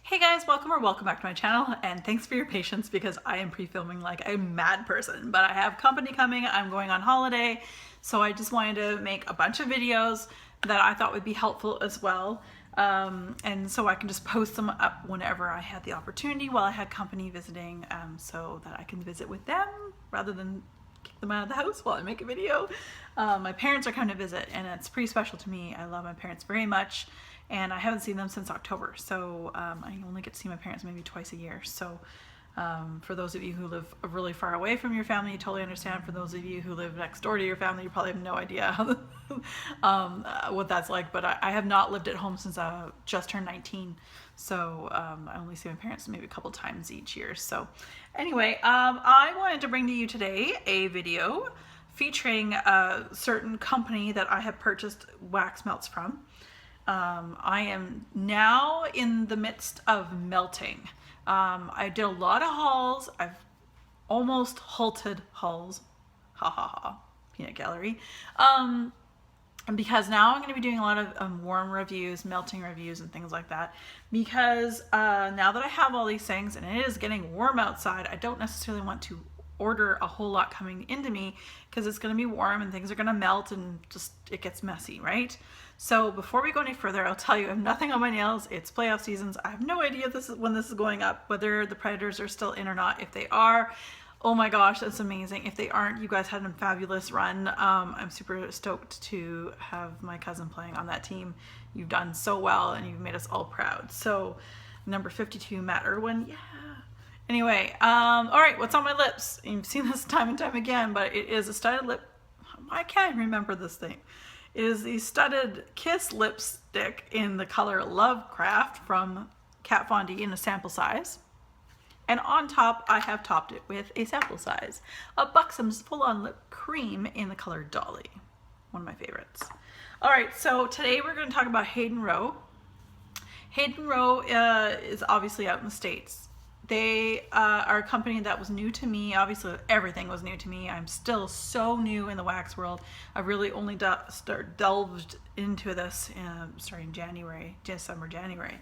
Hey guys, welcome back to my channel, and thanks for your patience because I am pre-filming like a mad person, but I have company coming. I'm going on holiday, so I just wanted to make a bunch of videos that I thought would be helpful as well, and so I can just post them up whenever I had the opportunity while I had company visiting, so that I can visit with them rather than kick them out of the house while I make a video. My parents are coming to visit, and it's pretty special to me. I love my parents very much, and I haven't seen them since October, so I only get to see my parents maybe twice a year. So for those of you who live really far away from your family, you totally understand. For those of you who live next door to your family, you probably have no idea what that's like, but I have not lived at home since I just turned 19, so I only see my parents maybe a couple times each year. So anyway, I wanted to bring to you today a video featuring a certain company that I have purchased wax melts from. I am now in the midst of melting. I did a lot of hauls. I've almost halted hauls. Ha ha ha. Peanut gallery. And because now I'm going to be doing a lot of warm reviews, melting reviews, and things like that. Because now that I have all these things and it is getting warm outside, I don't necessarily want to order a whole lot coming into me because it's going to be warm and things are going to melt and just it gets messy, right? So before we go any further, I'll tell you I have nothing on my nails. It's playoff seasons. I have no idea when this is going up, whether the predators are still in or not. If they are, oh my gosh, that's amazing. If they aren't, you guys had a fabulous run. I'm super stoked to have my cousin playing on that team. You've done so well and you've made us all proud. So number 52, Matt Irwin, yeah. Anyway, all right, what's on my lips? You've seen this time and time again, but it is a studded lip. I can't remember this thing. It is the Studded Kiss lipstick in the color Lovecraft from Kat Von D in a sample size. And on top, I have topped it with a sample size of Buxom's Full-On Lip Cream in the color Dolly. One of my favorites. All right, so today we're going to talk about Hayden Rowe. Hayden Rowe is obviously out in the States. They are a company that was new to me. Obviously, everything was new to me. I'm still so new in the wax world. I really only delved into this starting December, January.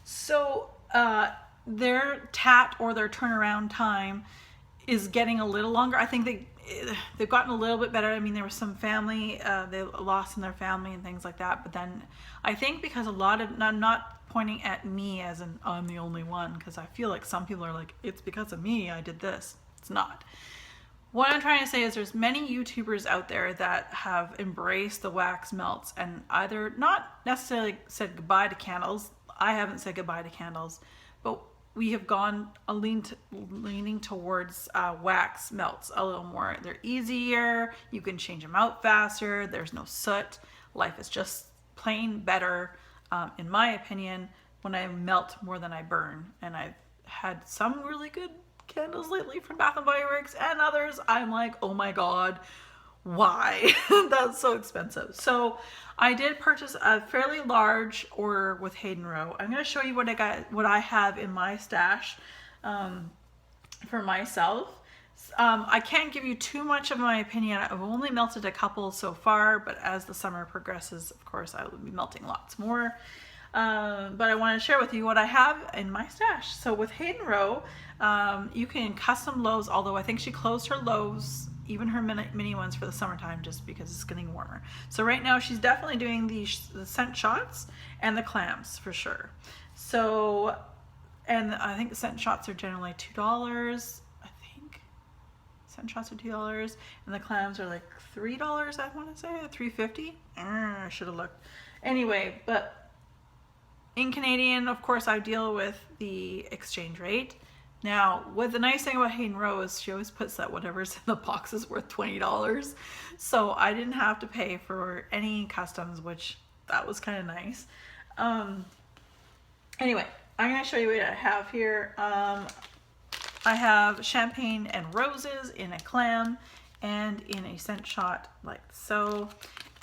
So their tat or their turnaround time is getting a little longer. I think they've gotten a little bit better. I mean, there was some family, they lost in their family and things like that. But then I think because a lot of, I'm not pointing at me as in I'm the only one, because I feel like some people are like, it's because of me I did this. It's not. What I'm trying to say is there's many YouTubers out there that have embraced the wax melts and either not necessarily said goodbye to candles. I haven't said goodbye to candles, but we have gone leaning towards wax melts a little more. They're easier, you can change them out faster, there's no soot. Life is just plain better, in my opinion, when I melt more than I burn. And I've had some really good candles lately from Bath & Body Works, and others I'm like, oh my god, why? That's so expensive. So I did purchase a fairly large order with Hayden Rowe. I'm going to show you what I have in my stash for myself. I can't give you too much of my opinion. I've only melted a couple so far, but as the summer progresses, of course, I will be melting lots more. But I want to share with you what I have in my stash. So with Hayden Rowe, you can custom lows, although I think she closed her lows, even her mini ones, for the summertime just because it's getting warmer. So right now she's definitely doing the scent shots and the clams for sure. So, and I think the scent shots are generally $2. I think scent shots are $2 and the clams are like $3, I want to say, $3.50. I should have looked. Anyway, but in Canadian, of course, I deal with the exchange rate. Now, what the nice thing about Hayden Rowe is she always puts that whatever's in the box is worth $20. So I didn't have to pay for any customs, which that was kind of nice. Anyway, I'm going to show you what I have here. I have champagne and roses in a clam and in a scent shot like so.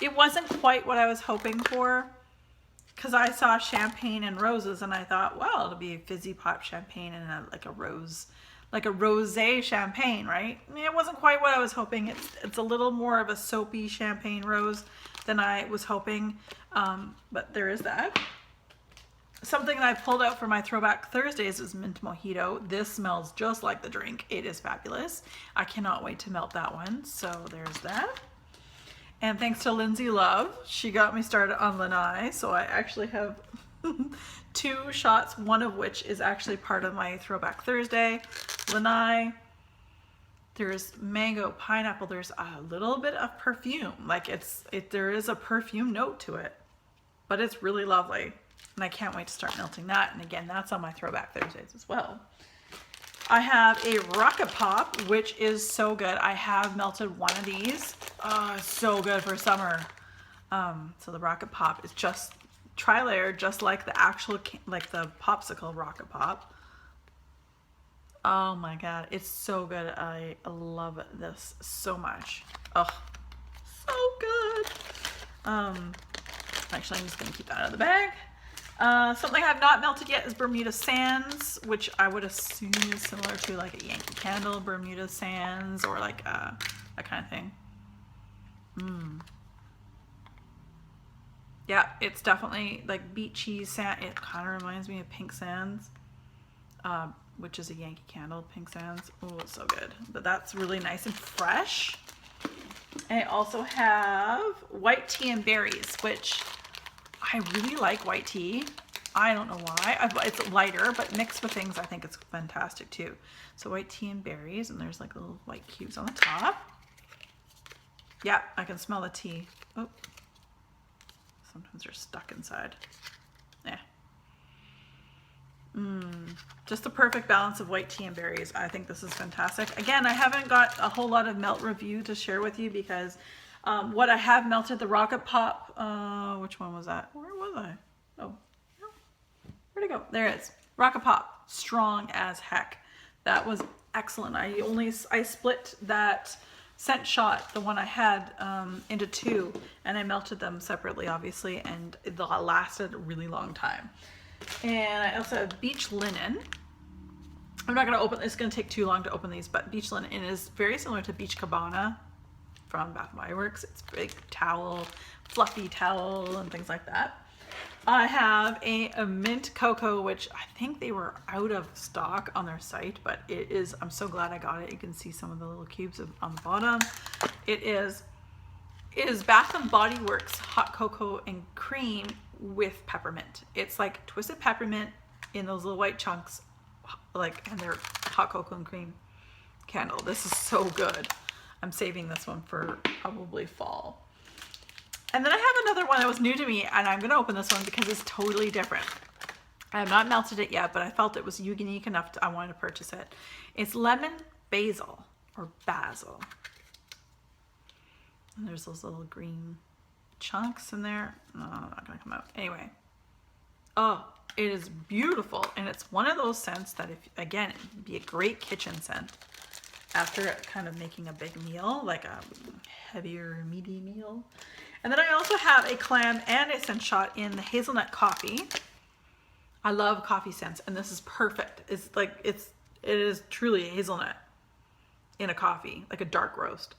It wasn't quite what I was hoping for, because I saw champagne and roses and I thought, well, it'll be a fizzy pop champagne and like a rosé champagne, right? I mean, it wasn't quite what I was hoping. It's a little more of a soapy champagne rose than I was hoping, but there is that. Something that I pulled out for my Throwback Thursdays is mint mojito. This smells just like the drink. It is fabulous. I cannot wait to melt that one. So there's that. And thanks to Lindsay Love, she got me started on Lanai. So I actually have 2 shots, one of which is actually part of my Throwback Thursday. Lanai. There's mango, pineapple. There's a little bit of perfume. Like there is a perfume note to it, but it's really lovely. And I can't wait to start melting that. And again, that's on my Throwback Thursdays as well. I have a Rocket Pop, which is so good. I have melted one of these. Oh, so good for summer. So the Rocket Pop is just tri-layer, just like the actual, like the popsicle Rocket Pop. Oh my God, it's so good. I love this so much. Oh, so good. Actually, I'm just gonna keep that out of the bag. Something I've not melted yet is Bermuda Sands, which I would assume is similar to like a Yankee Candle, Bermuda Sands, or like that kind of thing. Yeah, it's definitely like beachy sand. It kind of reminds me of Pink Sands, which is a Yankee Candle, Pink Sands. Oh, it's so good. But that's really nice and fresh. And I also have white tea and berries, which I really like white tea. I don't know why. It's lighter, but mixed with things, I think it's fantastic too. So white tea and berries, and there's like little white cubes on the top. Yeah, I can smell the tea. Oh, sometimes they're stuck inside. Yeah. Just the perfect balance of white tea and berries. I think this is fantastic. Again, I haven't got a whole lot of melt review to share with you because what I have melted, the Rocket Pop, which one was that? Where was I? Oh, where'd it go? There it is. Rocket Pop, strong as heck. That was excellent. I split that scent shot, the one I had, into 2, and I melted them separately, obviously, and it lasted a really long time. And I also have Beach Linen. I'm not going to open, it's going to take too long to open these, but Beach Linen is very similar to Beach Cabana from Bath & Body Works. It's big towel, fluffy towel, and things like that. I have a mint cocoa, which I think they were out of stock on their site, but it is, I'm so glad I got it. You can see some of the little cubes on the bottom. It is Bath & Body Works hot cocoa and cream with peppermint. It's like twisted peppermint in those little white chunks, like, and they're hot cocoa and cream candle. This is so good. I'm saving this one for probably fall. And then I have another one that was new to me, and I'm gonna open this one because it's totally different. I have not melted it yet, but I felt it was unique enough I wanted to purchase it. It's lemon basil, or basil. And there's those little green chunks in there. No, not gonna come out. Anyway. Oh, it is beautiful. And it's one of those scents that, if again, it'd be a great kitchen scent after kind of making a big meal, like a heavier, meaty meal. And then I also have a clam and a scent shot in the hazelnut coffee. I love coffee scents, and this is perfect. It's like, it is truly a hazelnut in a coffee, like a dark roast.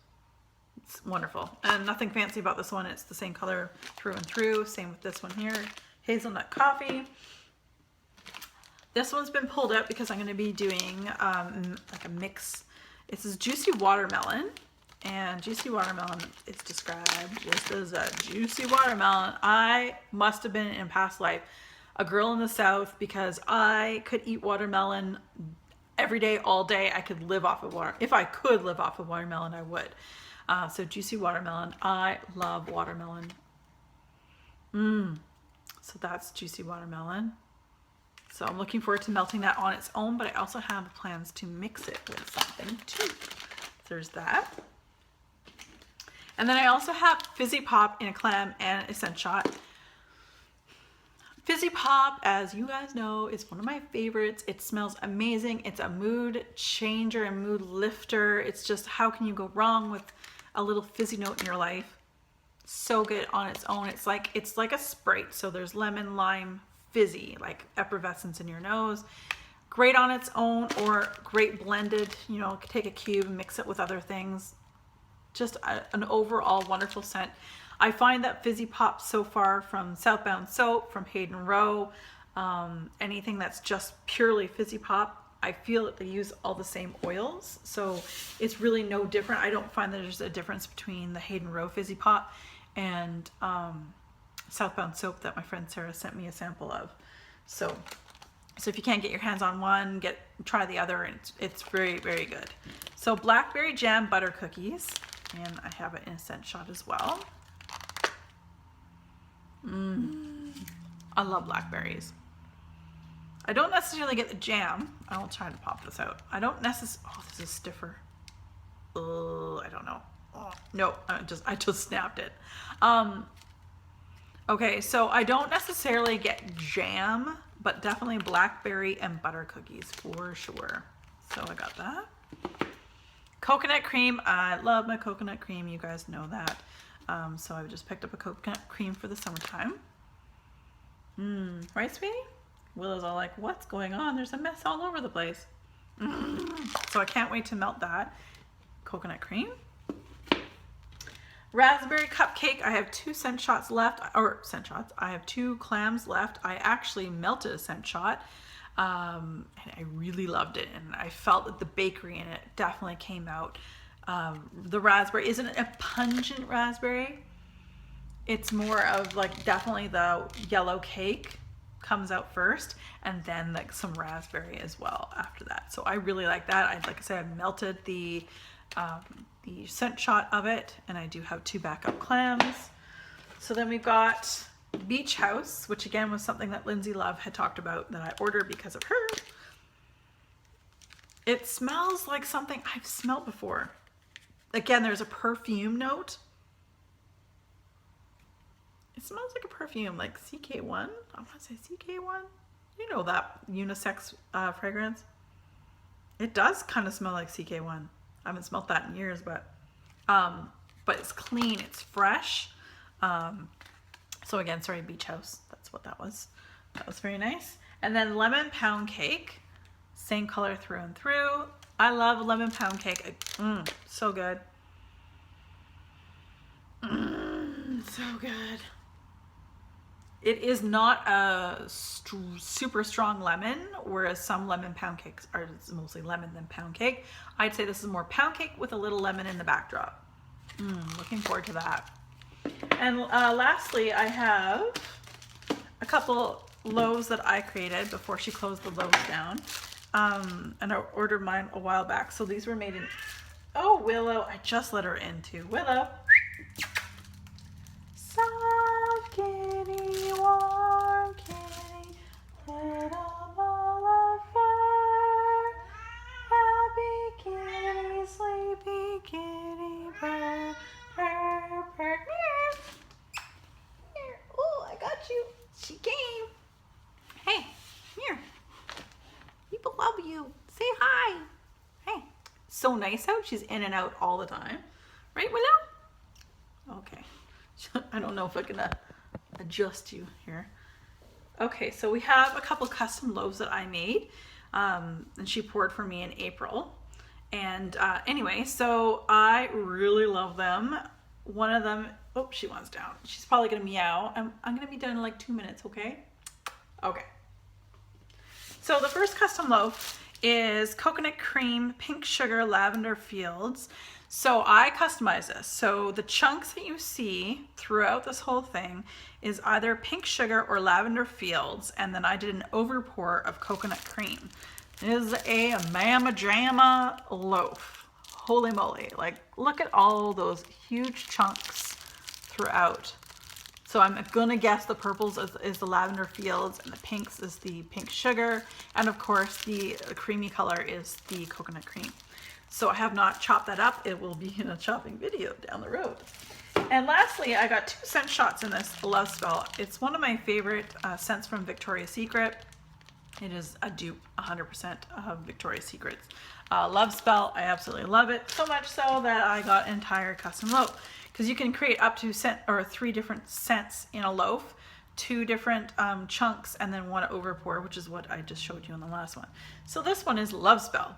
It's wonderful. And nothing fancy about this one. It's the same color through and through. Same with this one here. Hazelnut coffee. This one's been pulled out because I'm going to be doing like a mix. This is juicy watermelon. And juicy watermelon is described just as a juicy watermelon. I must have been in a past life a girl in the South because I could eat watermelon every day, all day. I could live off of water. If I could live off of watermelon, I would. So juicy watermelon. I love watermelon. So that's juicy watermelon. So I'm looking forward to melting that on its own, but I also have plans to mix it with something too. There's that. And then I also have Fizzy Pop in a clam and a scent shot. Fizzy Pop, as you guys know, is one of my favorites. It smells amazing. It's a mood changer and mood lifter. It's just, how can you go wrong with a little fizzy note in your life? So good on its own. It's like a Sprite. So there's lemon, lime, fizzy, like effervescence in your nose. Great on its own, or great blended. You know, take a cube and mix it with other things. Just an overall wonderful scent. I find that Fizzy Pop so far from Southbound Soap, from Hayden Rowe, Anything that's just purely Fizzy Pop, I feel that they use all the same oils, so it's really no different. I don't find that there's a difference between the Hayden Rowe Fizzy Pop and Southbound soap that my friend Sarah sent me a sample of. So if you can't get your hands on one, try the other, and it's very, very good. So blackberry jam butter cookies, and I have it in a scent shot as well. I love blackberries. I don't necessarily get the jam. I'll try to pop this out. I don't necessarily, oh, this is stiffer. I don't know. Oh, no, I just snapped it. Okay, so I don't necessarily get jam, but definitely blackberry and butter cookies for sure. So I got that. Coconut cream. I love my coconut cream. You guys know that. So I just picked up a coconut cream for the summertime. Right, sweetie? Willow's all like, what's going on? There's a mess all over the place. So I can't wait to melt that. Coconut cream. Raspberry cupcake. I have 2 scent shots left, or scent shots. I have 2 clams left. I actually melted a scent shot, and I really loved it. And I felt that the bakery in it definitely came out. The raspberry isn't a pungent raspberry. It's more of like definitely the yellow cake comes out first, and then like some raspberry as well after that. So I really like that. Like I said, I melted the scent shot of it, and I do have 2 backup clams. So then we've got Beach House, which again was something that Lindsay Love had talked about that I ordered because of her. It smells like something I've smelled before. Again, there's a perfume note. It smells like a perfume, like CK1. I want to say CK1. You know that unisex fragrance. It does kind of smell like CK1. I haven't smelled that in years, but it's clean, it's fresh. So again, sorry, Beach House. That's what that was. That was very nice. And then lemon pound cake, same color through and through. I love lemon pound cake. So good. So good. It is not a super strong lemon, whereas some lemon pound cakes are mostly lemon than pound cake. I'd say this is more pound cake with a little lemon in the backdrop. Looking forward to that. And lastly, I have a couple loaves that I created before she closed the loaves down. And I ordered mine a while back. So these were made in, oh, Willow, I just let her in too. Willow. Soft kitty, warm kitty, little ball of fur. Happy kitty, sleepy kitty, purr, purr, purr. Here, oh, I got you. She came. Hey, here. People love you. Say hi. Hey, so nice out. She's in and out all the time. Right, Willow? Okay. I don't know if I can adjust you here. Okay, so we have a couple custom loaves that I made, and she poured for me in April. And anyway, so I really love them. One of them, oh, she wants down. She's probably gonna meow. I'm gonna be done in like 2 minutes, okay? Okay. So the first custom loaf is coconut cream, pink sugar, lavender fields. So I customized this. So the chunks that you see throughout this whole thing is either pink sugar or lavender fields, and then I did an overpour of coconut cream. It is a mamma jamma loaf. Holy moly. Like, look at all those huge chunks throughout. So I'm gonna guess the purples is the lavender fields, and the pinks is the pink sugar, and of course the creamy color is the coconut cream. So I have not chopped that up. It will be in a chopping video down the road. And lastly, I got 2 scent shots in this Love Spell. It's one of my favorite scents from Victoria's Secret. It is a dupe 100% of Victoria's Secret's Love Spell. I absolutely love it, so much so that I got an entire custom loaf, because you can create up to 3 different scents in a loaf, 2 different chunks, and then 1 overpour, which is what I just showed you in the last one. So this one is Love Spell.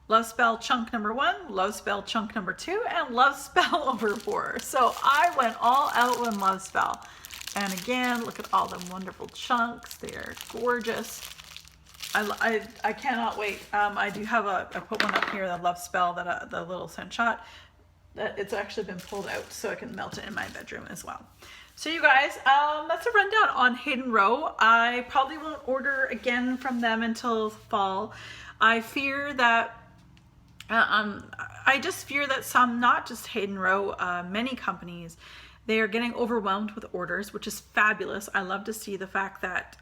Love Spell chunk number 1, Love Spell chunk number 2, and Love Spell overpour. So I went all out with Love Spell. And again, look at all the wonderful chunks. They're gorgeous. I cannot wait. I do have I put one up here, the Love Spell, that the little scent shot, that it's actually been pulled out so I can melt it in my bedroom as well. So you guys, that's a rundown on Hayden Rowe. I probably won't order again from them until fall. I fear that, I just fear that some, not just Hayden Rowe, many companies, they are getting overwhelmed with orders, which is fabulous. I love to see the fact that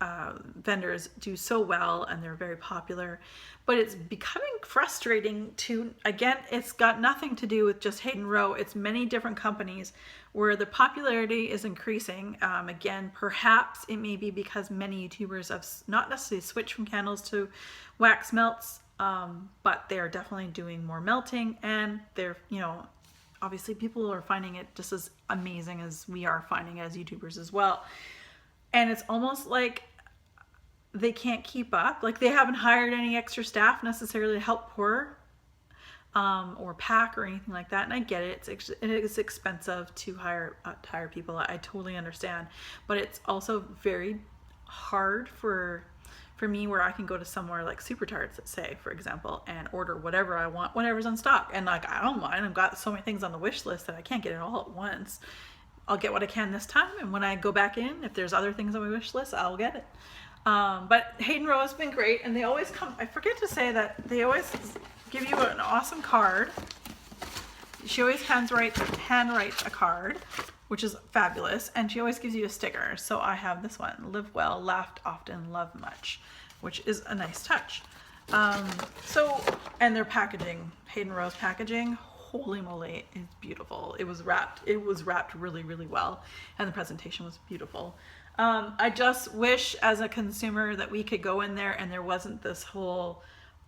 vendors do so well and they're very popular, but it's becoming frustrating to, again, it's got nothing to do with just Hayden Rowe. It's many different companies where the popularity is increasing. Again, perhaps it may be because many YouTubers have not necessarily switched from candles to wax melts, but they're definitely doing more melting, and they're, you know, obviously people are finding it just as amazing as we are finding it as YouTubers as well. And it's almost like they can't keep up. Like they haven't hired any extra staff necessarily to help pour or pack or anything like that. And I get it. It is expensive to hire people. I totally understand. But it's also very hard for me, where I can go to somewhere like Super Tarts, let's say, for example, and order whatever I want, whatever's in stock. And like, I don't mind. I've got so many things on the wish list that I can't get it all at once. I'll get what I can this time. And when I go back in, if there's other things on my wish list, I'll get it. But Hayden Rowe has been great. And they always come, I forget to say that they always give you an awesome card. She always handwrites a card, which is fabulous. And she always gives you a sticker. So I have this one, Live Well, Laughed Often, Love Much, which is a nice touch. And their packaging, Hayden Rowe's packaging, holy moly, it's beautiful. It was wrapped really, really well. And the presentation was beautiful. I just wish as a consumer that we could go in there and there wasn't this whole,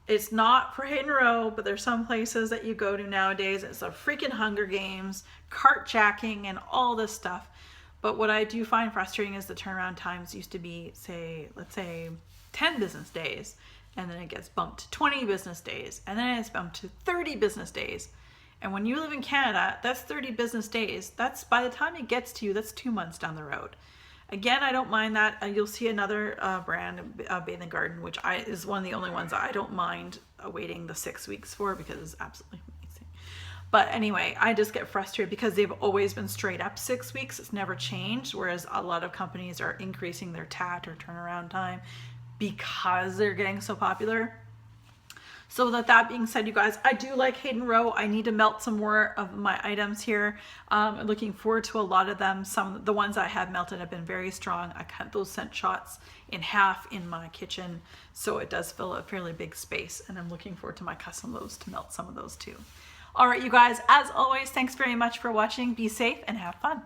it's not for Hayden Rowe, but there's some places that you go to nowadays. It's a freaking Hunger Games, cart jacking, and all this stuff. But what I do find frustrating is the turnaround times used to be, say, let's say 10 business days, and then it gets bumped to 20 business days, and then it's bumped to 30 business days. And when you live in Canada, that's 30 business days. That's, by the time it gets to you, that's 2 months down the road. Again, I don't mind that. You'll see another brand, Bath & Garden, which is one of the only ones I don't mind waiting the 6 weeks for, because it's absolutely amazing. But anyway, I just get frustrated because they've always been straight up 6 weeks. It's never changed, whereas a lot of companies are increasing their TAT or turnaround time because they're getting so popular. So that being said, you guys, I do like Hayden Rowe. I need to melt some more of my items here. I'm looking forward to a lot of them. The ones I have melted have been very strong. I cut those scent shots in half in my kitchen, so it does fill a fairly big space, and I'm looking forward to my custom loaves to melt some of those too. All right, you guys, as always, thanks very much for watching. Be safe and have fun.